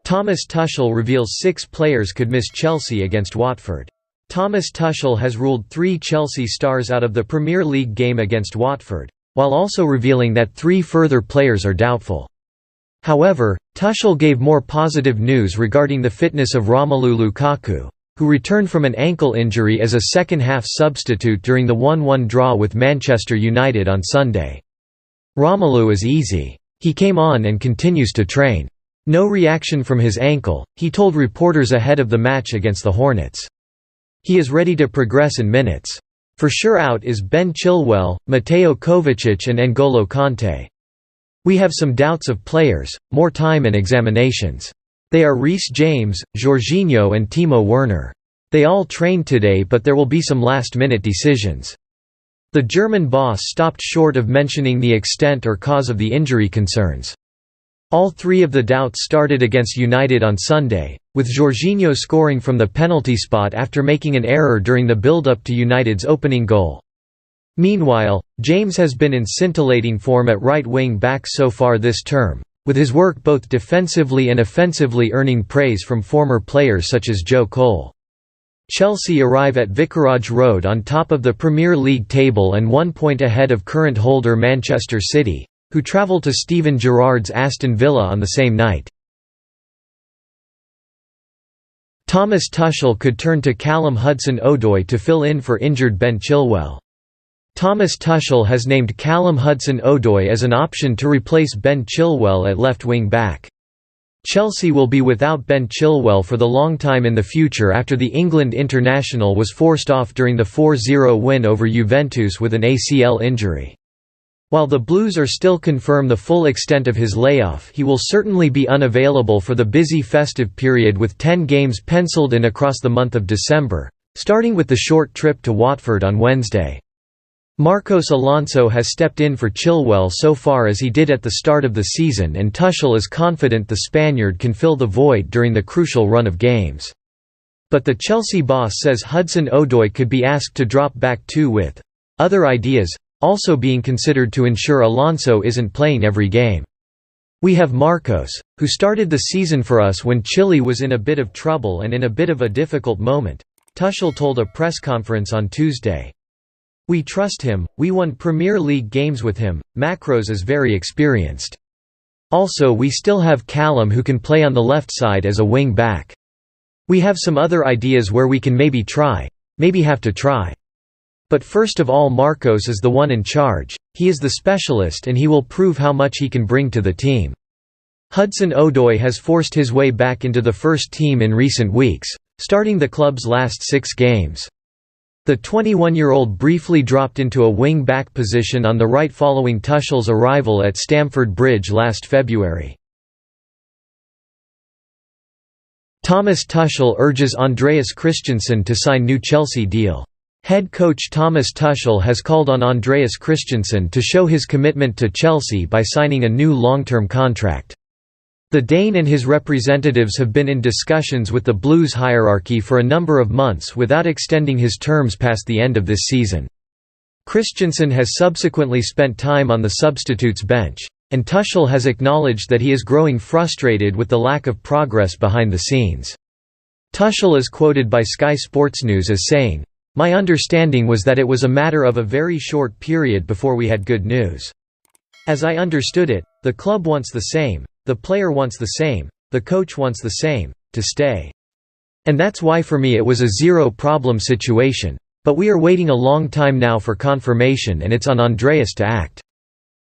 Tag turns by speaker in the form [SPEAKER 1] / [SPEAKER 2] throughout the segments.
[SPEAKER 1] Thomas Tuchel reveals 6 players could miss Chelsea against Watford. Thomas Tuchel has ruled 3 Chelsea stars out of the Premier League game against Watford, while also revealing that 3 further players are doubtful. However, Tuchel gave more positive news regarding the fitness of Romelu Lukaku, who returned from an ankle injury as a second-half substitute during the 1-1 draw with Manchester United on Sunday. "Romelu is easy. He came on and continues to train. No reaction from his ankle," he told reporters ahead of the match against the Hornets. "He is ready to progress in minutes. For sure out is Ben Chilwell, Mateo Kovacic and N'Golo Kanté. We have some doubts of players, more time and examinations. They are Reece James, Jorginho and Timo Werner. They all trained today, but there will be some last-minute decisions." The German boss stopped short of mentioning the extent or cause of the injury concerns. All 3 of the doubts started against United on Sunday, with Jorginho scoring from the penalty spot after making an error during the build-up to United's opening goal. Meanwhile, James has been in scintillating form at right wing-back so far this term, with his work both defensively and offensively earning praise from former players such as Joe Cole. Chelsea arrive at Vicarage Road on top of the Premier League table and 1 point ahead of current holder Manchester City, who travel to Steven Gerrard's Aston Villa on the same night. Thomas Tuchel could turn to Callum Hudson-Odoi to fill in for injured Ben Chilwell. Thomas Tuchel has named Callum Hudson-Odoi as an option to replace Ben Chilwell at left wing-back. Chelsea will be without Ben Chilwell for the long time in the future after the England international was forced off during the 4-0 win over Juventus with an ACL injury. While the Blues are still confirm the full extent of his layoff, he will certainly be unavailable for the busy festive period with 10 games penciled in across the month of December, starting with the short trip to Watford on Wednesday. Marcos Alonso has stepped in for Chilwell so far as he did at the start of the season, and Tuchel is confident the Spaniard can fill the void during the crucial run of games. But the Chelsea boss says Hudson-Odoi could be asked to drop back too, with other ideas also being considered to ensure Alonso isn't playing every game. "We have Marcos, who started the season for us when Chile was in a bit of trouble and in a bit of a difficult moment," Tuchel told a press conference on Tuesday. "We trust him, we won Premier League games with him, Macros is very experienced. Also we still have Callum who can play on the left side as a wing-back. We have some other ideas where we can maybe have to try. But first of all, Marcos is the one in charge, he is the specialist and he will prove how much he can bring to the team." Hudson-Odoi has forced his way back into the first team in recent weeks, starting the club's last 6 games. The 21-year-old briefly dropped into a wing-back position on the right following Tuchel's arrival at Stamford Bridge last February. Thomas Tuchel urges Andreas Christensen to sign new Chelsea deal. Head coach Thomas Tuchel has called on Andreas Christensen to show his commitment to Chelsea by signing a new long-term contract. The Dane and his representatives have been in discussions with the Blues hierarchy for a number of months without extending his terms past the end of this season. Christensen has subsequently spent time on the substitutes bench, and Tuchel has acknowledged that he is growing frustrated with the lack of progress behind the scenes. Tuchel is quoted by Sky Sports News as saying, "My understanding was that it was a matter of a very short period before we had good news. As I understood it, the club wants the same, the player wants the same, the coach wants the same, to stay. And that's why for me it was a zero-problem situation. But we are waiting a long time now for confirmation and it's on Andreas to act.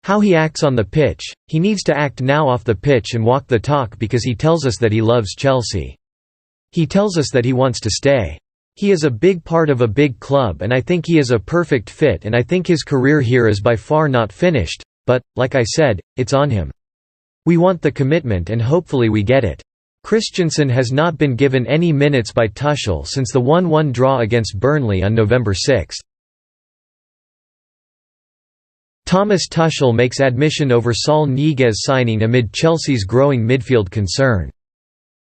[SPEAKER 1] How he acts on the pitch, he needs to act now off the pitch and walk the talk because he tells us that he loves Chelsea. He tells us that he wants to stay. He is a big part of a big club and I think he is a perfect fit and I think his career here is by far not finished, but, like I said, it's on him. We want the commitment and hopefully we get it." Christensen has not been given any minutes by Tuchel since the 1-1 draw against Burnley on November 6. Thomas Tuchel makes admission over Saul Niguez signing amid Chelsea's growing midfield concern.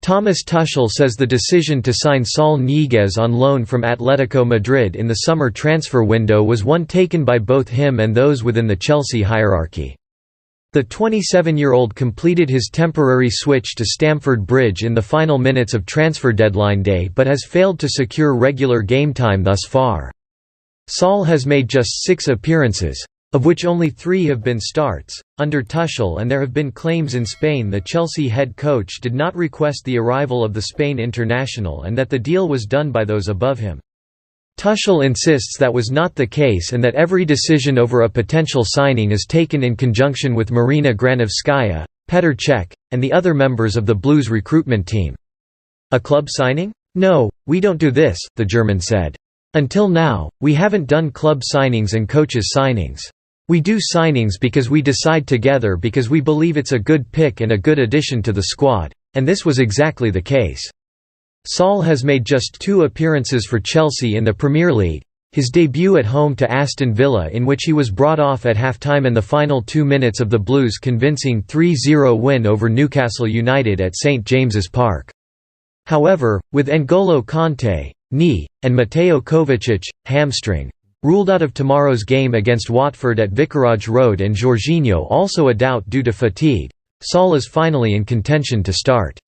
[SPEAKER 1] Thomas Tuchel says the decision to sign Saul Niguez on loan from Atletico Madrid in the summer transfer window was one taken by both him and those within the Chelsea hierarchy. The 27-year-old completed his temporary switch to Stamford Bridge in the final minutes of transfer deadline day but has failed to secure regular game time thus far. Saul has made just 6 appearances, of which only 3 have been starts, under Tuchel, and there have been claims in Spain the Chelsea head coach did not request the arrival of the Spain international and that the deal was done by those above him. Tuchel insists that was not the case and that every decision over a potential signing is taken in conjunction with Marina Granovskaya, Petr Cech, and the other members of the Blues recruitment team. A club signing? No, we don't do this, the German said. Until now, we haven't done club signings and coaches signings. We do signings because we decide together because we believe it's a good pick and a good addition to the squad, and this was exactly the case. Saul has made just 2 appearances for Chelsea in the Premier League, his debut at home to Aston Villa in which he was brought off at half-time and the final 2 minutes of the Blues' convincing 3-0 win over Newcastle United at St James's Park. However, with N'Golo Kanté, knee, and Mateo Kovacic, hamstring, ruled out of tomorrow's game against Watford at Vicarage Road and Jorginho also a doubt due to fatigue, Saul is finally in contention to start.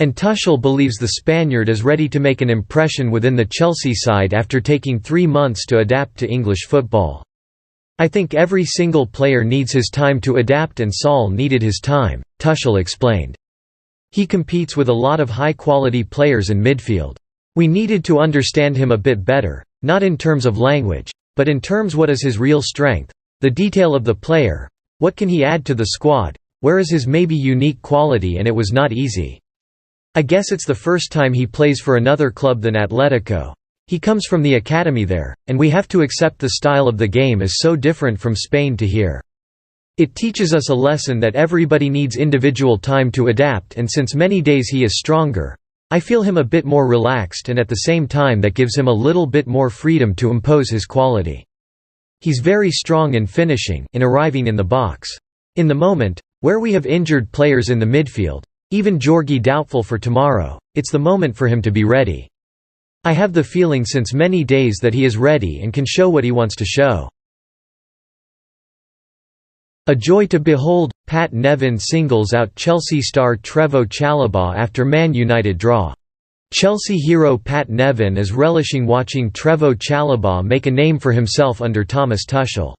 [SPEAKER 1] And Tuchel believes the Spaniard is ready to make an impression within the Chelsea side after taking 3 months to adapt to English football. I think every single player needs his time to adapt and Saul needed his time, Tuchel explained. He competes with a lot of high-quality players in midfield. We needed to understand him a bit better, not in terms of language, but in terms what is his real strength, the detail of the player, what can he add to the squad, where is his maybe unique quality, and it was not easy. I guess it's the first time he plays for another club than Atletico. He comes from the academy there, and we have to accept the style of the game is so different from Spain to here. It teaches us a lesson that everybody needs individual time to adapt, and since many days he is stronger, I feel him a bit more relaxed and at the same time that gives him a little bit more freedom to impose his quality. He's very strong in finishing, in arriving in the box. In the moment, where we have injured players in the midfield, even Jorgi doubtful for tomorrow, it's the moment for him to be ready. I have the feeling since many days that he is ready and can show what he wants to show. A joy to behold, Pat Nevin singles out Chelsea star Trevoh Chalobah after Man Utd draw. Chelsea hero Pat Nevin is relishing watching Trevoh Chalobah make a name for himself under Thomas Tuchel.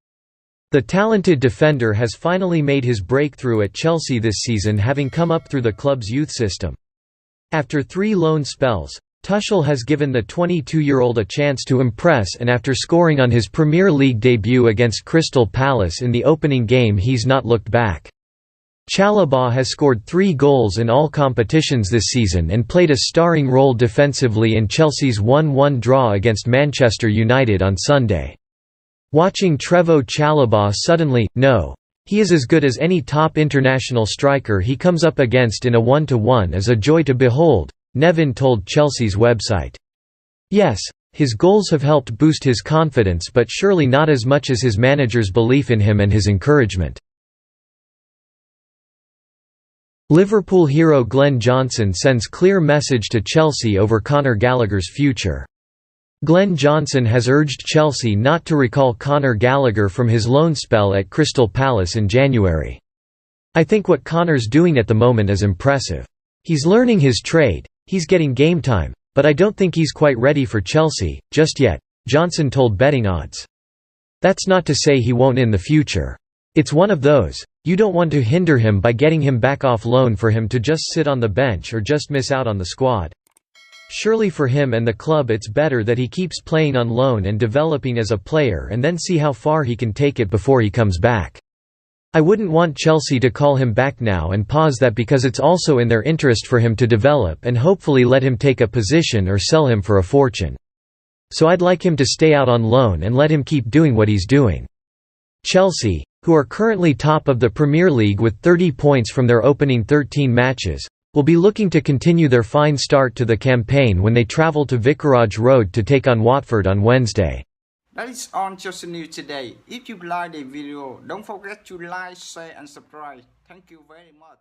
[SPEAKER 1] The talented defender has finally made his breakthrough at Chelsea this season, having come up through the club's youth system. After 3 loan spells, Tuchel has given the 22-year-old a chance to impress, and after scoring on his Premier League debut against Crystal Palace in the opening game he's not looked back. Chalobah has scored 3 goals in all competitions this season and played a starring role defensively in Chelsea's 1-1 draw against Manchester United on Sunday. Watching Trevoh Chalobah suddenly know he is as good as any top international striker he comes up against in a 1-to-1 is a joy to behold, Nevin told Chelsea's website. Yes, his goals have helped boost his confidence, but surely not as much as his manager's belief in him and his encouragement. Liverpool hero Glen Johnson sends clear message to Chelsea over Conor Gallagher's future. Glen Johnson has urged Chelsea not to recall Conor Gallagher from his loan spell at Crystal Palace in January. I think what Conor's doing at the moment is impressive. He's learning his trade, he's getting game time, but I don't think he's quite ready for Chelsea, just yet, Johnson told Betting Odds. That's not to say he won't in the future. It's one of those, you don't want to hinder him by getting him back off loan for him to just sit on the bench or just miss out on the squad. Surely for him and the club it's better that he keeps playing on loan and developing as a player and then see how far he can take it before he comes back. I wouldn't want Chelsea to call him back now and pause that because it's also in their interest for him to develop and hopefully let him take a position or sell him for a fortune. So I'd like him to stay out on loan and let him keep doing what he's doing. Chelsea, who are currently top of the Premier League with 30 points from their opening 13 matches, will be looking to continue their fine start to the campaign when they travel to Vicarage Road to take on Watford on Wednesday.
[SPEAKER 2] That is all just new today. If you like the video, don't forget to like, share and subscribe. Thank you very much.